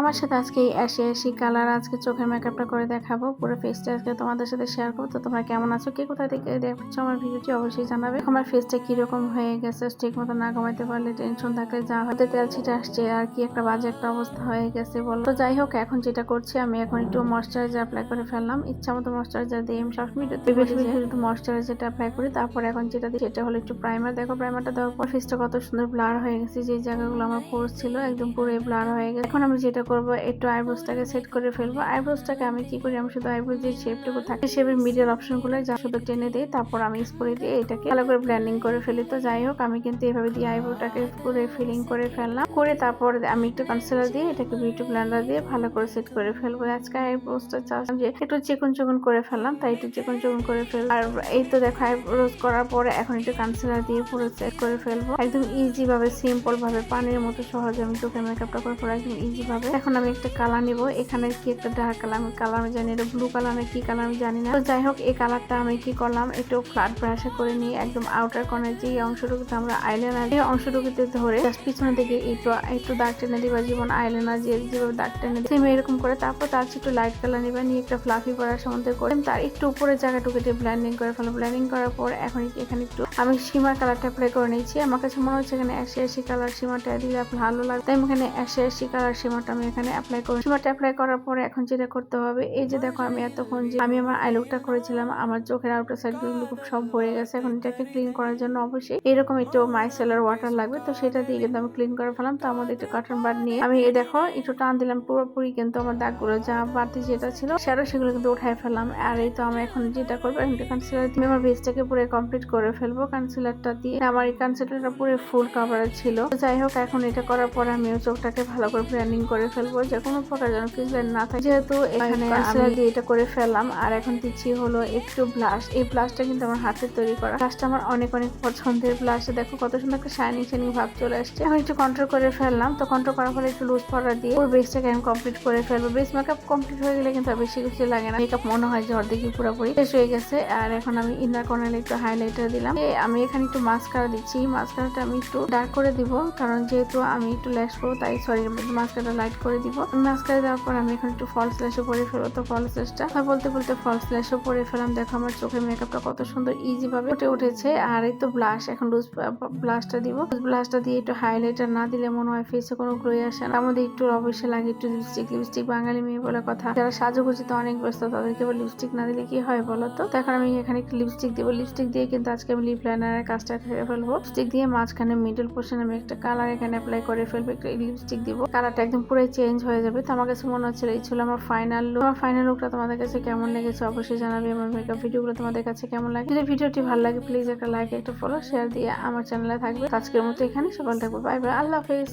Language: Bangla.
আমার সাথে আজকে এই অ্যাশি কালার আজকে চোখের মেকআপটা করে দেখাবো। পুরো ফেসটা আজকে তোমাদের সাথে শেয়ার করবো। তো তোমরা কেমন আছো, কে কোথা থেকে দেখছো আমার ভিডিওটি অবশ্যই জানাবে। আমার ফেসটা কিরকম হয়ে গেছে, ঠিক মতো না ঘুমাইতে পারলে, টেনশন থাকলে যা হতে তেল ছিটে আসছে আর কি একটা বাজে একটা অবস্থা হয়ে গেছে বলো। তো যাই হোক, এখন যেটা করছি আমি এখন একটু ময়শ্চারাইজার অ্যাপ্লাই করে ফেললাম। ইচ্ছা মতো ময়শ্চারাইজার দিয়ে আমি সবসময় বেশি একটু ময়শ্চারাইজারটা অ্যাপ্লাই করি। তারপরে এখন যেটা দিই সেটা হলো একটু প্রাইমার। দেখো প্রাইমারটা দেওয়ার পর ফেসটা কত সুন্দর ব্লার হয়ে গেছে, যে জায়গাগুলো আমার পোর্স ছিল একদম পুরো ব্লার হয়ে গেছে। এখন আমি যেটা করবো একটু আইব্রোসটাকে সেট করে ফেলবো। আইব্রোসটাকে আমি কি করি, আমি শুধু আইব্রোস যে শেপটুকু থাকে শেপের মিডল অপশন গুলো যা শুধু টেনে দিই, তারপর আমি স্প্রে দিয়ে এটাকে ভালো করে ব্লেন্ডিং করে ফেলি। তো যাই হোক, আমি কিন্তু এভাবে দিয়ে আইব্রোটাকে পুরো ফিলিং করে ফেললাম। করে তারপর আমি একটু কনসিলার দিয়ে এটাকে বিউটি ব্লেন্ডার দিয়ে ভালো করে সেট করে ফেলবো। আজকে আইব্রোসটা চাচ্ছিলাম যে একটু চিকন চিকন করে ফেললাম, তাই একটু চিকন চিকন করে ফেললাম। আর এই তো দেখো আইব্রোস করার পরে এখন একটু কনসিলার দিয়ে পুরো সেট করে ফেলবো একদম ইজি ভাবে, সিম্পল ভাবে, পানির মতো সহজে আমি চোখের মেকআপটা করে ফেলবো একদম ইজি ভাবে। এখন আমি একটা কালার নিব, এখানে কি একটা ডার্ক কালার আমি জানি, এটা ব্লু কালার না কি কালার আমি জানি না। তো যাই হোক, এই কালারটা আমি কি করলাম, একটু ফ্ল্যাট ব্রাশে করে নিয়ে একদম আউটার কর্নার যে অংশটুকুতে আমরা আইলাইনার এই অংশটুকুতে ধরে জাস্ট পিছনে থেকে একটু দাগ টেনে দিবা, যেমন আইলাইনার যেভাবে দাগ টেনে দিই সেম এরকম করে। তারপর তার একটু লাইট কালার নিবা, নিয়ে একটা ফ্লাফি ব্রাশ মধ্যে করে তার একটু উপরে জায়গাটুকুতে ব্লেন্ডিং করে ফেলো। ব্লেন্ডিং করার পর এখন এখানে একটু আমি সীমার কালারটা অ্যাপ্লাই করে নিয়েছি। আমার কাছে মনে হচ্ছে এখানে অ্যাশি কালার সীমাটা দিলে ভালো লাগে, তাই আমি এখানে অ্যাশি কালার সীমাটা আমি এখানে অ্যাপ্লাই করি। সীমাটা অ্যাপ্লাই করার পরে এখন যেটা করতে হবে, এই যে দেখো আমি এতক্ষণ যে আমি আমার আইলুকটা করেছিলাম, আমার চোখের আউটার সাইড গুলো খুব সব ভরে গেছে। এখন এটাকে ক্লিন করার জন্য অবশ্যই এরকম একটু মাইসেলার ওয়াটার লাগবে। তো সেটা দিয়ে কিন্তু আমি ক্লিন করে ফেলাম। তো আমাদের একটু কটন বাড নিয়ে আমি দেখো একটু টান দিলাম, পুরোপুরি কিন্তু আমার দাগগুলো যা বাড়তি যেটা ছিল সেগুলো কিন্তু উঠাই ফেলাম। আর এই তো আমি এখন যেটা করবো, এখন কনসিলার দিয়ে আমার বেসটাকে পুরো কমপ্লিট করে ফেলবো। কনসিলারটা দিয়ে আমার এই কনসিলারটা পুরো ফুল কভারেজ ছিল। যাই হোক, এখন এটা করার পর আমি চোখটাকে ভালো করে ব্লেন্ডিং করে ফেলবো, যে কোনো প্রকার যেন ফিজলাইন না থাকে। যেহেতু এখানে কনসিলার দিয়ে এটা করে ফেললাম। আর এখন দিচ্ছি হলো একটু ব্লাশ। এই ব্লাশটা কিন্তু আমার হাতের তৈরি করা। ব্লাশটা আমার অনেক অনেক পছন্দের ব্লাশ। দেখো কত সুন্দর একটা শাইনিং ভাব চলে আসছে। এখন একটু কন্ট্রোল করে ফেললাম। তো কন্ট্রোল করার পরে একটু লুজ পাউডার দিয়ে পুরো বেসটাকে আমি কমপ্লিট করে ফেলবো। বেস মেকআপ কমপ্লিট হয়ে গেলে কিন্তু আর বেশি কিছু লাগে না, মেকআপ মনে হয় যে অর্ধেক পুরোপুরি শেষ হয়ে গেছে। আর এখন আমি ইনার কর্নারে একটু হাইলাইটার দিলাম। আমি এখানে একটু মাস্কারা দিচ্ছি। মাস্কারাটা আমি একটু ডার্ক করে দিব, কারণ যেহেতু আমি একটু ল্যাশ করবো, তাই মাস্কারাটা লাইট করে দিব। মাস্কারা দেওয়ার পর আমি এখন একটু ফলস ল্যাশও পরে ফেলবো। তো ফলস ল্যাশটা বলতে বলতে ফলস ল্যাশও পরে ফেলাম। দেখো আমার চোখের মেকআপটা কত সুন্দর ইজি ভাবে উঠে উঠেছে। আর এই তো ব্লাশ, এখন লুজ ব্লাশটা দিব। ব্লাশটা দিয়ে একটু হাইলাইটার না দিলে মনে হয় ফেসে কোনো গ্লোই আসে না। আমাদের একটু অবশ্যই লাগে একটু লিপস্টিক বাঙালি মেয়ে বলে কথা, যারা সাজুগুজিতে অনেক ব্যস্ত তাদেরকে লিপস্টিক না দিলে কি হয় বলো তো। এখন আমি এখানে একটু লিপস্টিক দিব। লিপস্টিক দিয়ে কিন্তু আজকে আমি লিপ লাইনারের কাজটা করে ফেলবো। লিপস্টিক দিয়ে মাঝখানে মিডল পোর্শন আমি একটা কালার এখানে অ্যাপ্লাই করে ফেলবো। একটু লিপস্টিক দিব, কালারটা একদম পুরো চেঞ্জ হয়ে যাবে। তো আমার কাছে মনে হচ্ছিল এই ছিল আমার ফাইনাল লুক। আমার ফাইনাল লুকটা তোমাদের কাছে কেমন লেগেছে অবশ্যই জানাবে। আমার মেকআপ ভিডিওগুলো তোমাদের কাছে কেমন লাগে। যদি ভিডিওটি ভালো লাগে প্লিজ একটা লাইক, একটা ফলো, শেয়ার দিয়ে আমার চ্যানেলে থাকবে। আজকের মতো এখানে সকাল থাকবো। বাই বাই, আল্লাহ হাফেজ।